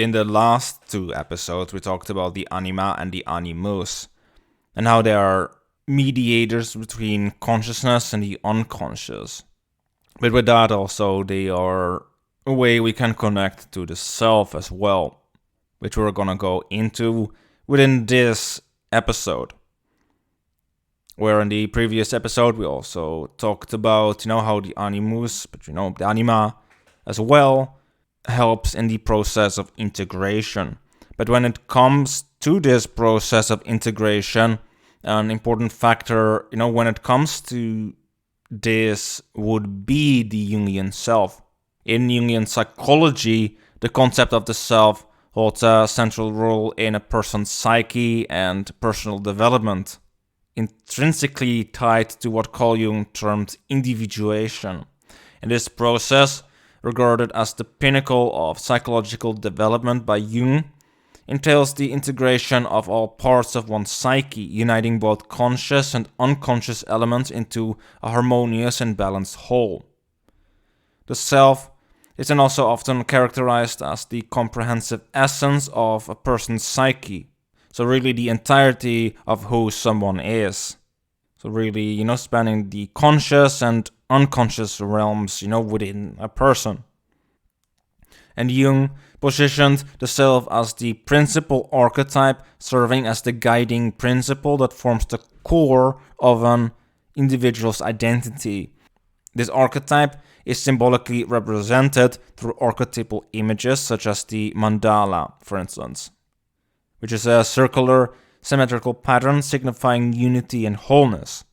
In the last two episodes, we talked about the Anima and the Animus, and how they are mediators between consciousness and the unconscious. But with that also, they are a way we can connect to the self as well, which we're gonna go into within this episode. Where in the previous episode, we also talked about, how the Animus, but the Anima as well, helps in the process of integration. But when it comes to this process of integration, an important factor, when it comes to this would be the Jungian self. In Jungian psychology, the concept of the self holds a central role in a person's psyche and personal development, intrinsically tied to what Carl Jung termed individuation. In this process, regarded as the pinnacle of psychological development by Jung, entails the integration of all parts of one's psyche, uniting both conscious and unconscious elements into a harmonious and balanced whole. The self is then also often characterized as the comprehensive essence of a person's psyche, so really the entirety of who someone is. So really, spanning the conscious and unconscious realms, within a person. And Jung positioned the self as the principal archetype, serving as the guiding principle that forms the core of an individual's identity. This archetype is symbolically represented through archetypal images such as the mandala, for instance, which is a circular, symmetrical pattern signifying unity and wholeness.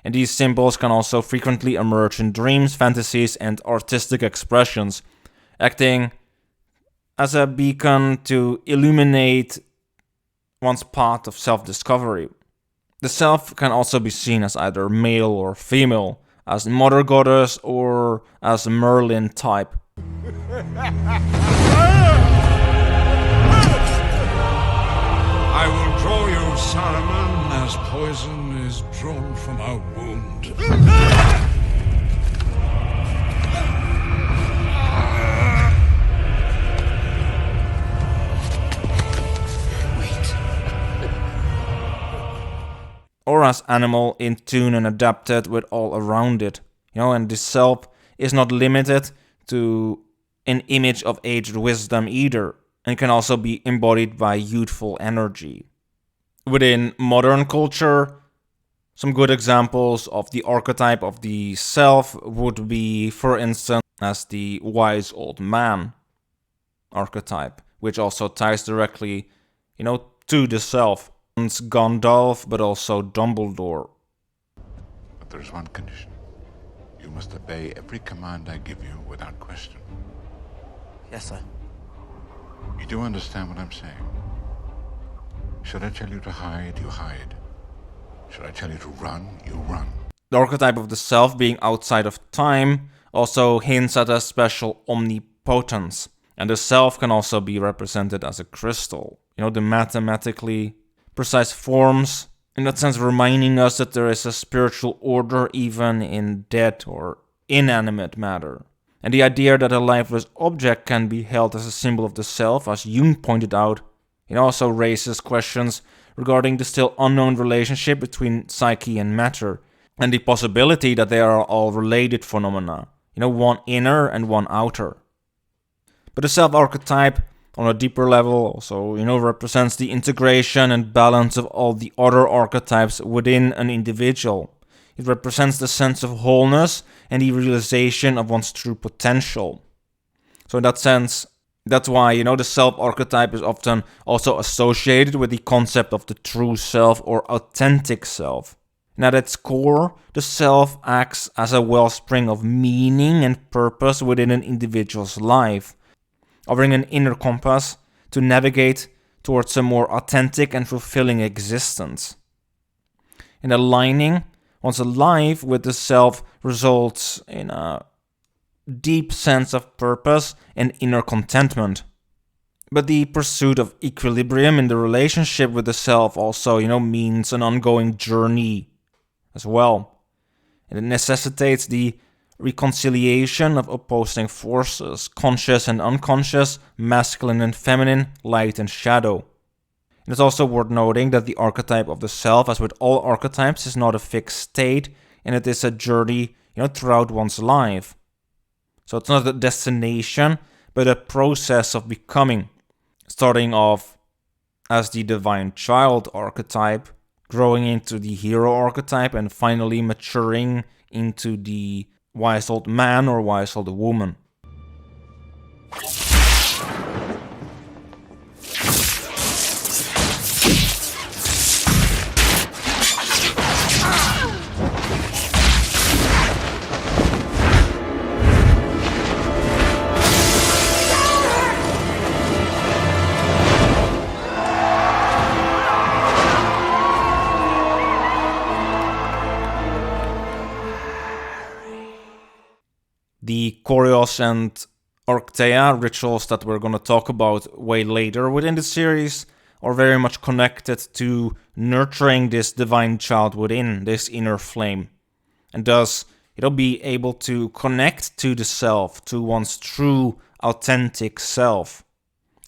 And these symbols can also frequently emerge in dreams, fantasies, and artistic expressions, acting as a beacon to illuminate one's path of self-discovery. The self can also be seen as either male or female, as mother goddess or as Merlin type. I will draw you, Saruman, as poison is drawn from a wound. Or as animal in tune and adapted with all around it. And the self is not limited to an image of aged wisdom either, and can also be embodied by youthful energy. Within modern culture, some good examples of the archetype of the self would be, for instance, as the wise old man archetype, which also ties directly, to the self. It's Gandalf, but also Dumbledore. But there's one condition. You must obey every command I give you without question. Yes, sir. You do understand what I'm saying? Should I tell you to hide, you hide. Should I tell you to run, you run. The archetype of the self being outside of time also hints at a special omnipotence. And the self can also be represented as a crystal. The mathematically precise forms, in that sense reminding us that there is a spiritual order even in dead or inanimate matter. And the idea that a lifeless object can be held as a symbol of the self, as Jung pointed out, it also raises questions regarding the still unknown relationship between psyche and matter, and the possibility that they are all related phenomena, one inner and one outer. But the self-archetype, on a deeper level, also, represents the integration and balance of all the other archetypes within an individual. It represents the sense of wholeness and the realization of one's true potential. So in that sense, that's why, the self-archetype is often also associated with the concept of the true self or authentic self. And at its core, the self acts as a wellspring of meaning and purpose within an individual's life, offering an inner compass to navigate towards a more authentic and fulfilling existence. In aligning one's life with the self results in a deep sense of purpose and inner contentment. But the pursuit of equilibrium in the relationship with the self also, means an ongoing journey as well. And it necessitates the reconciliation of opposing forces, conscious and unconscious, masculine and feminine, light and shadow. It is also worth noting that the archetype of the self, as with all archetypes, is not a fixed state, and it is a journey, throughout one's life. So it's not a destination, but a process of becoming, starting off as the divine child archetype, growing into the hero archetype, and finally maturing into the wise old man or wise old woman. The Choreos and Arctea rituals that we're going to talk about way later within the series are very much connected to nurturing this divine child within, this inner flame, and thus be able to connect to the self, to one's true, authentic self,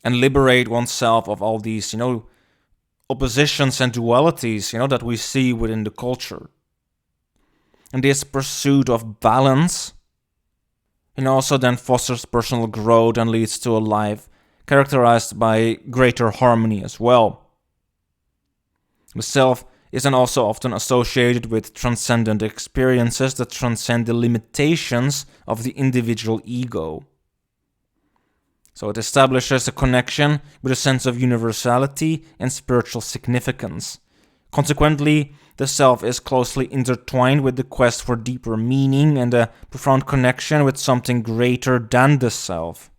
and liberate oneself of all these, oppositions and dualities, that we see within the culture. And this pursuit of balance, also then fosters personal growth and leads to a life characterized by greater harmony as well. The self is then also often associated with transcendent experiences that transcend the limitations of the individual ego. So it establishes a connection with a sense of universality and spiritual significance. Consequently, the self is closely intertwined with the quest for deeper meaning and a profound connection with something greater than the self.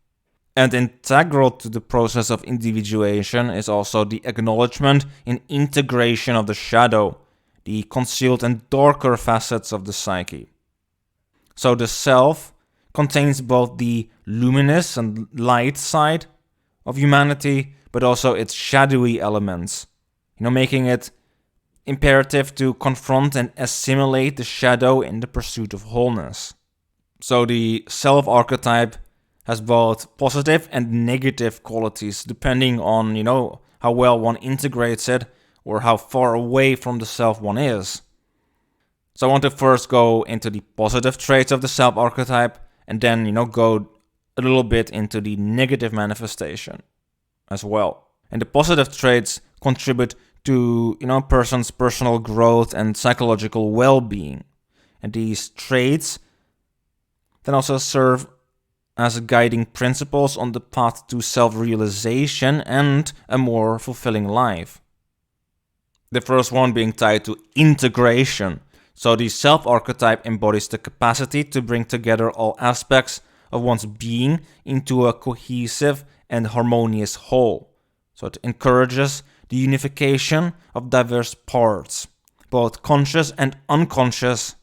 And integral to the process of individuation is also the acknowledgement and integration of the shadow, the concealed and darker facets of the psyche. So the self contains both the luminous and light side of humanity, but also its shadowy elements, making it imperative to confront and assimilate the shadow in the pursuit of wholeness. So the self archetype has both positive and negative qualities depending on, how well one integrates it or how far away from the self one is. So I want to first go into the positive traits of the self archetype and then, go a little bit into the negative manifestation as well. And the positive traits contribute to a person's personal growth and psychological well-being. And these traits then also serve as guiding principles on the path to self-realization and a more fulfilling life. The first one being tied to integration. So the self-archetype embodies the capacity to bring together all aspects of one's being into a cohesive and harmonious whole. So it encourages the unification of diverse parts, both conscious and unconscious,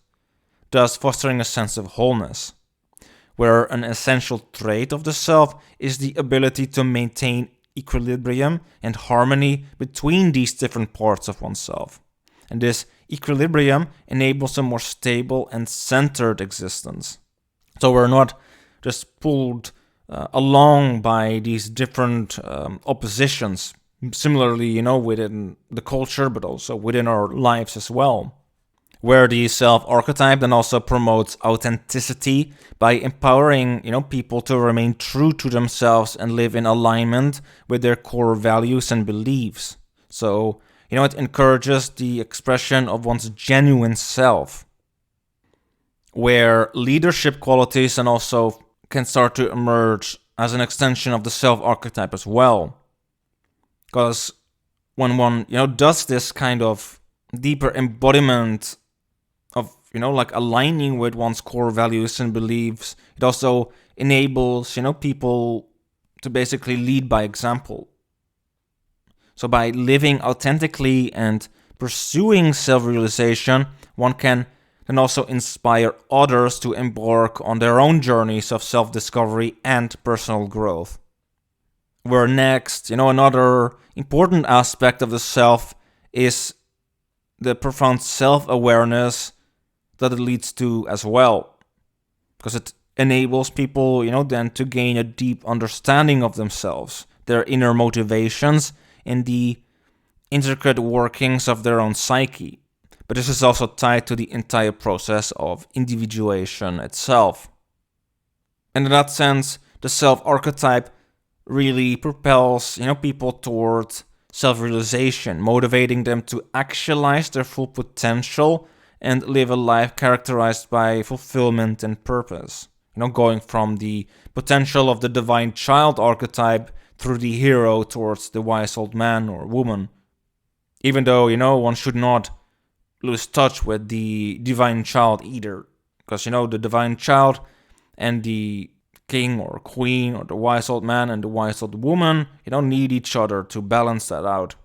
thus fostering a sense of wholeness, where an essential trait of the self is the ability to maintain equilibrium and harmony between these different parts of oneself. And this equilibrium enables a more stable and centered existence. So we're not just pulled along by these different oppositions, similarly, within the culture, but also within our lives as well. Where the self-archetype then also promotes authenticity by empowering, people to remain true to themselves and live in alignment with their core values and beliefs. So, it encourages the expression of one's genuine self. Where leadership qualities and also can start to emerge as an extension of the self-archetype as well. Because when one, does this kind of deeper embodiment of, like aligning with one's core values and beliefs, it also enables, people to basically lead by example. So by living authentically and pursuing self-realization, one can then also inspire others to embark on their own journeys of self-discovery and personal growth. Where next, another important aspect of the self is the profound self-awareness that it leads to as well. because it enables people, then to gain a deep understanding of themselves, their inner motivations, and the intricate workings of their own psyche. But this is also tied to the entire process of individuation itself. And in that sense, the self archetype really propels, people towards self-realization, motivating them to actualize their full potential and live a life characterized by fulfillment and purpose. Going from the potential of the divine child archetype through the hero towards the wise old man or woman. Even though, one should not lose touch with the divine child either. Because, the divine child and the king or queen or the wise old man and the wise old woman, need each other to balance that out.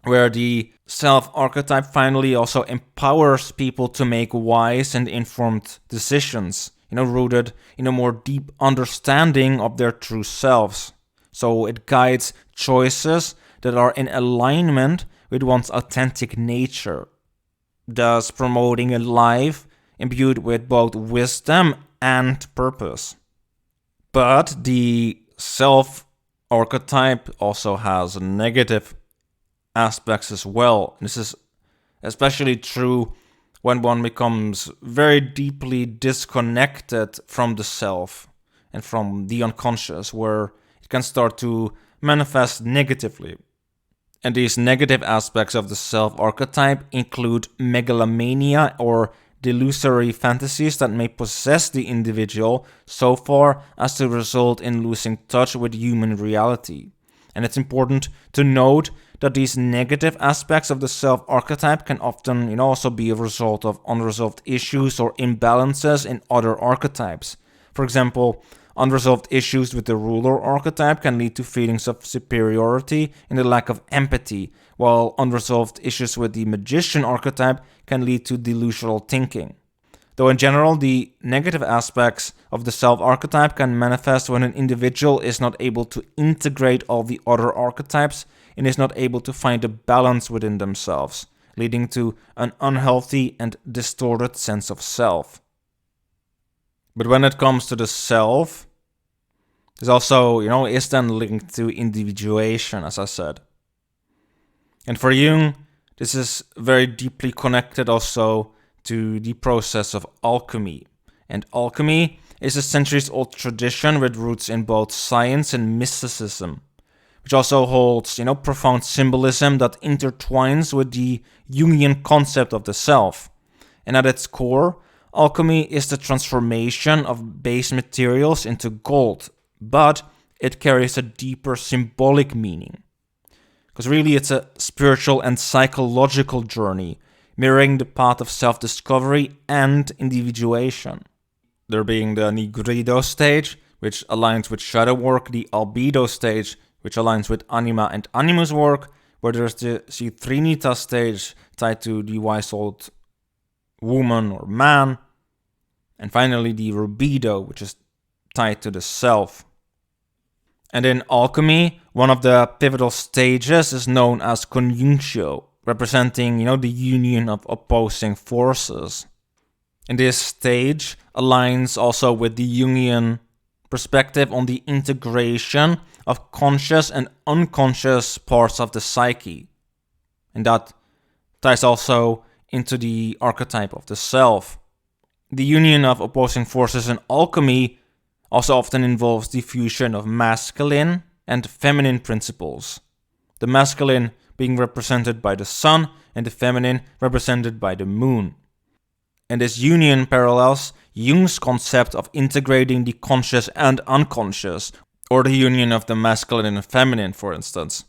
Where the self-archetype finally also empowers people to make wise and informed decisions, rooted in a more deep understanding of their true selves. So it guides choices that are in alignment with one's authentic nature, thus promoting a life imbued with both wisdom and purpose. But the self-archetype also has negative aspects as well. This is especially true when one becomes very deeply disconnected from the self and from the unconscious, where it can start to manifest negatively. And these negative aspects of the self-archetype include megalomania or delusory fantasies that may possess the individual so far as to result in losing touch with human reality. And it's important to note that these negative aspects of the self-archetype can often, also be a result of unresolved issues or imbalances in other archetypes. For example, unresolved issues with the ruler archetype can lead to feelings of superiority and a lack of empathy, while unresolved issues with the magician archetype can lead to delusional thinking. Though in general, the negative aspects of the self-archetype can manifest when an individual is not able to integrate all the other archetypes and is not able to find a balance within themselves, leading to an unhealthy and distorted sense of self. But when it comes to the self, this also, is then linked to individuation, as I said. And for Jung, this is very deeply connected also to the process of alchemy. And alchemy is a centuries-old tradition with roots in both science and mysticism, which also holds, profound symbolism that intertwines with the Jungian concept of the self. And at its core, alchemy is the transformation of base materials into gold, but it carries a deeper symbolic meaning. Because really it's a spiritual and psychological journey, mirroring the path of self-discovery and individuation. There being the Nigrido stage, which aligns with shadow work, the Albedo stage, which aligns with Anima and Animus work, where there's the Citrinita stage tied to the wise old woman or man, and finally the Rubedo, which is tied to the self. And in alchemy, one of the pivotal stages is known as Conjunctio, representing, the union of opposing forces. And this stage aligns also with the Jungian perspective on the integration of conscious and unconscious parts of the psyche. And that ties also into the archetype of the self. The union of opposing forces in alchemy also often involves the fusion of masculine and feminine principles. The masculine being represented by the sun and the feminine represented by the moon. And this union parallels Jung's concept of integrating the conscious and unconscious, or the union of the masculine and feminine, for instance.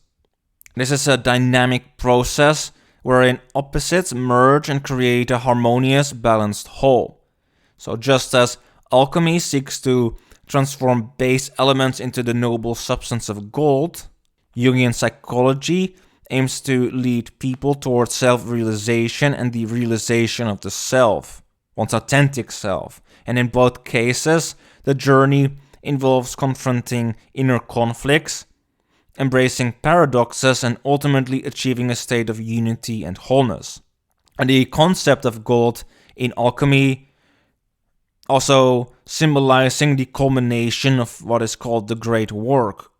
This is a dynamic process wherein opposites merge and create a harmonious, balanced whole. So just as alchemy seeks to transform base elements into the noble substance of gold, Jungian psychology aims to lead people towards self-realization and the realization of the self, one's authentic self. And in both cases, the journey involves confronting inner conflicts, embracing paradoxes, and ultimately achieving a state of unity and wholeness. And the concept of gold in alchemy also symbolizing the culmination of what is called the great work,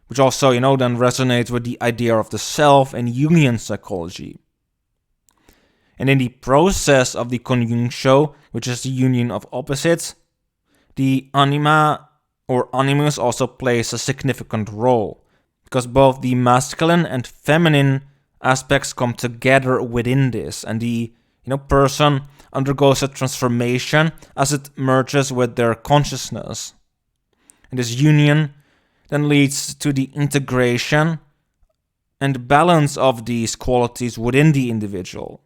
which also, then resonates with the idea of the self and Jungian psychology. And in the process of the conjunctio, which is the union of opposites, the anima or animus also plays a significant role, because both the masculine and feminine aspects come together within this, and the person undergoes a transformation as it merges with their consciousness. And this union then leads to the integration and balance of these qualities within the individual.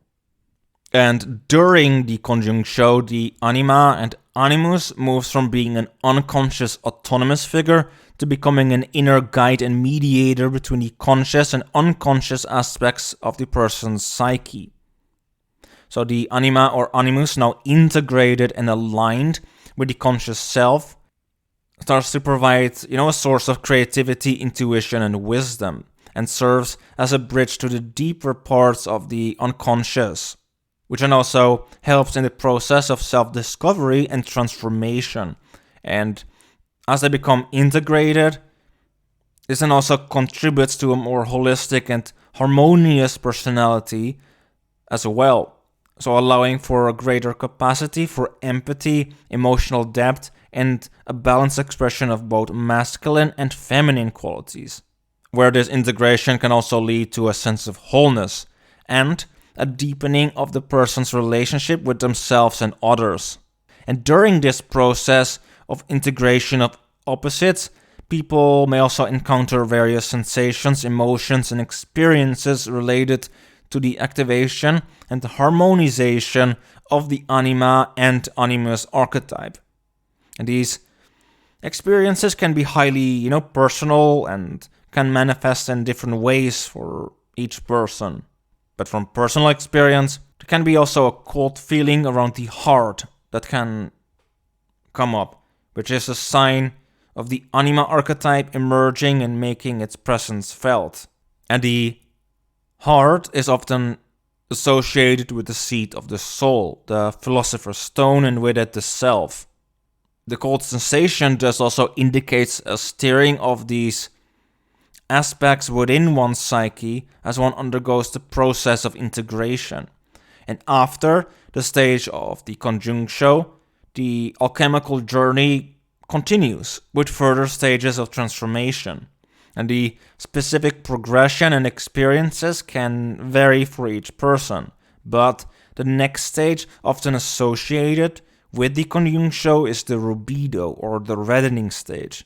And during the conjunctio, the anima and animus moves from being an unconscious autonomous figure to becoming an inner guide and mediator between the conscious and unconscious aspects of the person's psyche. So the anima or animus, now integrated and aligned with the conscious self, starts to provide, a source of creativity, intuition, and wisdom, and serves as a bridge to the deeper parts of the unconscious, which then also helps in the process of self-discovery and transformation. And as they become integrated, this then also contributes to a more holistic and harmonious personality as well. So allowing for a greater capacity for empathy, emotional depth, and a balanced expression of both masculine and feminine qualities, where this integration can also lead to a sense of wholeness and a deepening of the person's relationship with themselves and others. And during this process of integration of opposites, people may also encounter various sensations, emotions, and experiences related to the activation and the harmonization of the anima and animus archetype. And these experiences can be highly, personal and can manifest in different ways for each person. But from personal experience, there can be also a cold feeling around the heart that can come up, which is a sign of the anima archetype emerging and making its presence felt. And the heart is often associated with the seat of the soul, the philosopher's stone, and with it the self. The cold sensation thus also indicates a stirring of these aspects within one's psyche as one undergoes the process of integration. And after the stage of the conjunctio, the alchemical journey continues with further stages of transformation. And the specific progression and experiences can vary for each person, but the next stage, often associated with the conjunctio, is the rubedo or the reddening stage.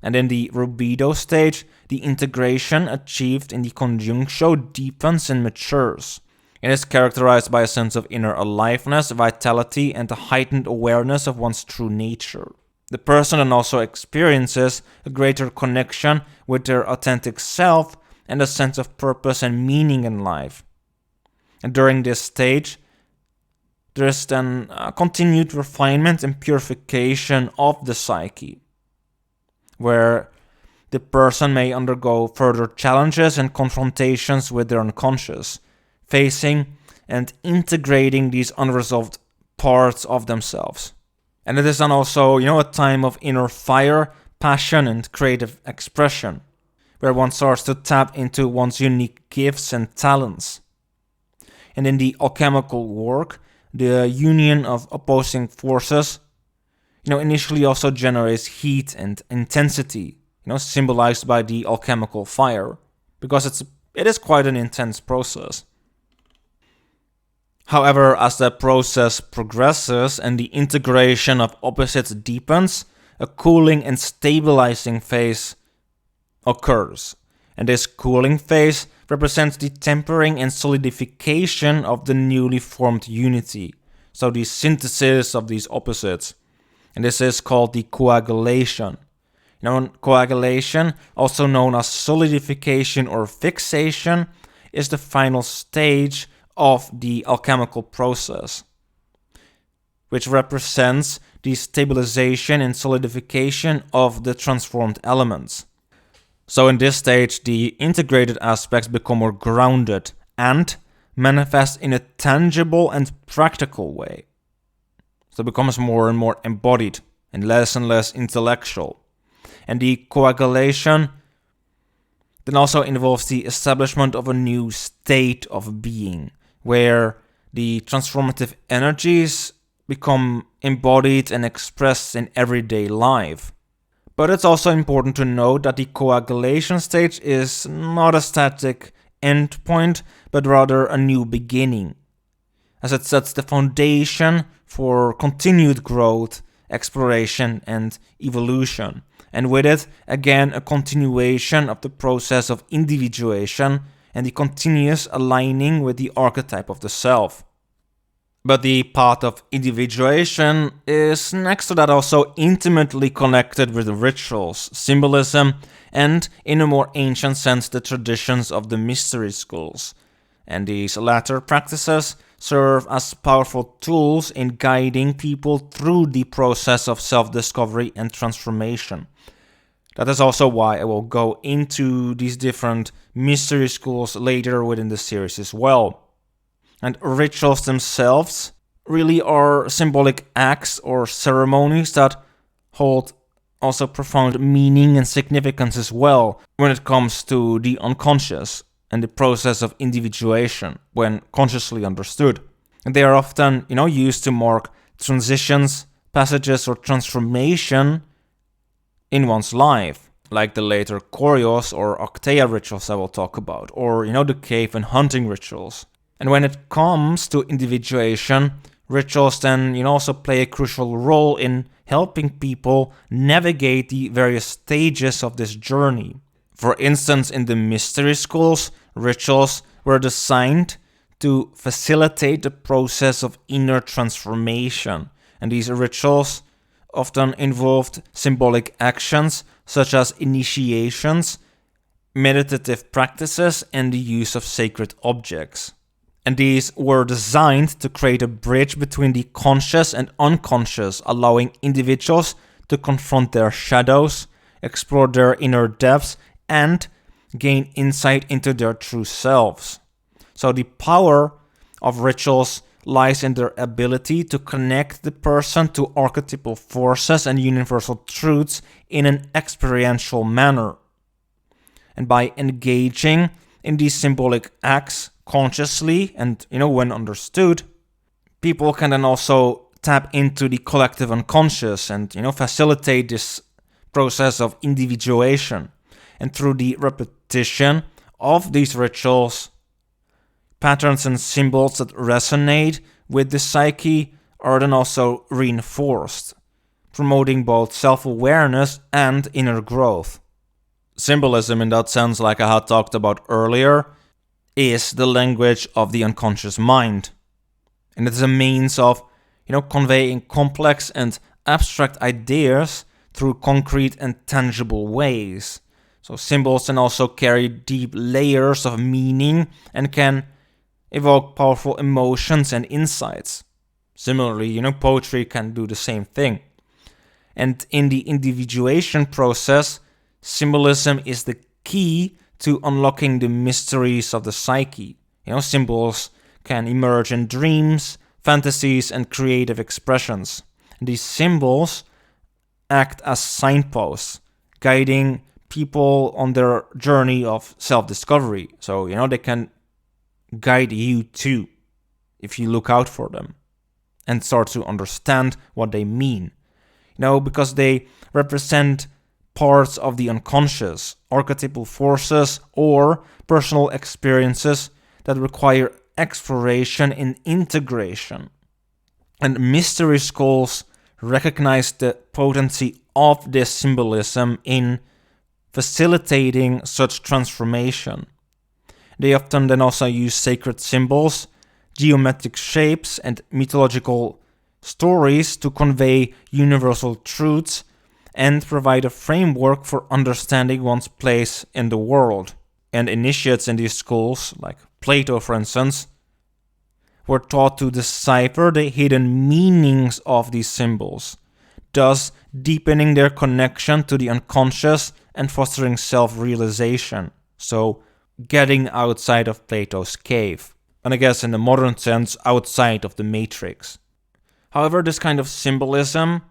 And in the rubedo stage, the integration achieved in the conjunctio deepens and matures. It is characterized by a sense of inner aliveness, vitality, and a heightened awareness of one's true nature. The person then also experiences a greater connection with their authentic self and a sense of purpose and meaning in life. And during this stage, there is then continued refinement and purification of the psyche, where the person may undergo further challenges and confrontations with their unconscious, facing and integrating these unresolved parts of themselves. And it is then also, a time of inner fire, passion, and creative expression, where one starts to tap into one's unique gifts and talents. And in the alchemical work, the union of opposing forces, initially also generates heat and intensity, symbolized by the alchemical fire, because it is quite an intense process. However, as the process progresses and the integration of opposites deepens, a cooling and stabilizing phase occurs. And this cooling phase represents the tempering and solidification of the newly formed unity, so the synthesis of these opposites. And this is called the coagulation. Coagulation, also known as solidification or fixation, is the final stage of the alchemical process, which represents the stabilization and solidification of the transformed elements. So in this stage, the integrated aspects become more grounded and manifest in a tangible and practical way. So it becomes more and more embodied and less intellectual. And the coagulation then also involves the establishment of a new state of being, where the transformative energies become embodied and expressed in everyday life. But it's also important to note that the coagulation stage is not a static endpoint, but rather a new beginning, as it sets the foundation for continued growth, exploration, and evolution. And with it, again, a continuation of the process of individuation and the continuous aligning with the archetype of the self. But the path of individuation is next to that also intimately connected with rituals, symbolism, and in a more ancient sense the traditions of the mystery schools. And these latter practices serve as powerful tools in guiding people through the process of self-discovery and transformation. That is also why I will go into these different mystery schools later within the series as well. And rituals themselves really are symbolic acts or ceremonies that hold also profound meaning and significance as well when it comes to the unconscious and the process of individuation when consciously understood. And they are often, used to mark transitions, passages, or transformation in one's life, like the later Choreos or Octea rituals I will talk about, or, the cave and hunting rituals. And when it comes to individuation, rituals then, also play a crucial role in helping people navigate the various stages of this journey. For instance, in the mystery schools, rituals were designed to facilitate the process of inner transformation. And these rituals often involved symbolic actions such as initiations, meditative practices, and the use of sacred objects. And these were designed to create a bridge between the conscious and unconscious, allowing individuals to confront their shadows, explore their inner depths, and gain insight into their true selves. So the power of rituals lies in their ability to connect the person to archetypal forces and universal truths in an experiential manner. And by engaging in these symbolic acts consciously and, when understood, people can then also tap into the collective unconscious and, facilitate this process of individuation. And through the repetition of these rituals, patterns and symbols that resonate with the psyche are then also reinforced, promoting both self-awareness and inner growth. Symbolism, in that sense, like I had talked about earlier, is the language of the unconscious mind. And it is a means of, conveying complex and abstract ideas through concrete and tangible ways. So symbols can also carry deep layers of meaning and can evoke powerful emotions and insights. Similarly, poetry can do the same thing. And in the individuation process, symbolism is the key to unlocking the mysteries of the psyche. Symbols can emerge in dreams, fantasies, and creative expressions. And these symbols act as signposts, guiding people on their journey of self-discovery. So, they can guide you too, if you look out for them and start to understand what they mean. Because they represent parts of the unconscious, archetypal forces, or personal experiences that require exploration and integration. And mystery schools recognize the potency of this symbolism in facilitating such transformation. They often then also use sacred symbols, geometric shapes, and mythological stories to convey universal truths and provide a framework for understanding one's place in the world. And initiates in these schools, like Plato for instance, were taught to decipher the hidden meanings of these symbols, thus deepening their connection to the unconscious and fostering self-realization. So, getting outside of Plato's cave. And I guess in the modern sense, outside of the matrix. However, this kind of symbolism,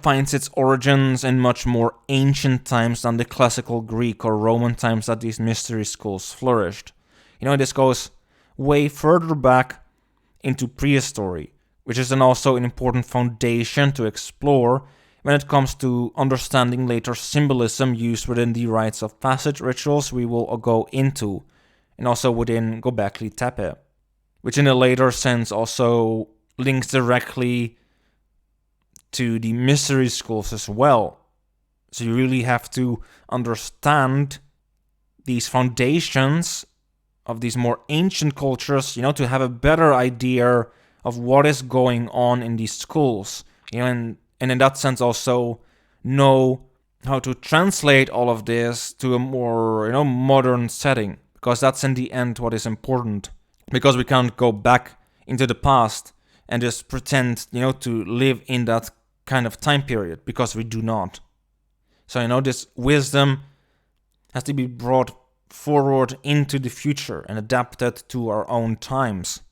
finds its origins in much more ancient times than the classical Greek or Roman times that these mystery schools flourished. This goes way further back into prehistory, which is then also an important foundation to explore when it comes to understanding later symbolism used within the rites of passage rituals we will go into, and also within Göbekli Tepe, which in a later sense also links directly to the mystery schools as well. So you really have to understand these foundations of these more ancient cultures, to have a better idea of what is going on in these schools, and in that sense also know how to translate all of this to a more, modern setting, because that's in the end what is important, because we can't go back into the past and just pretend, to live in that kind of time period, because we do not. So, this wisdom has to be brought forward into the future and adapted to our own times.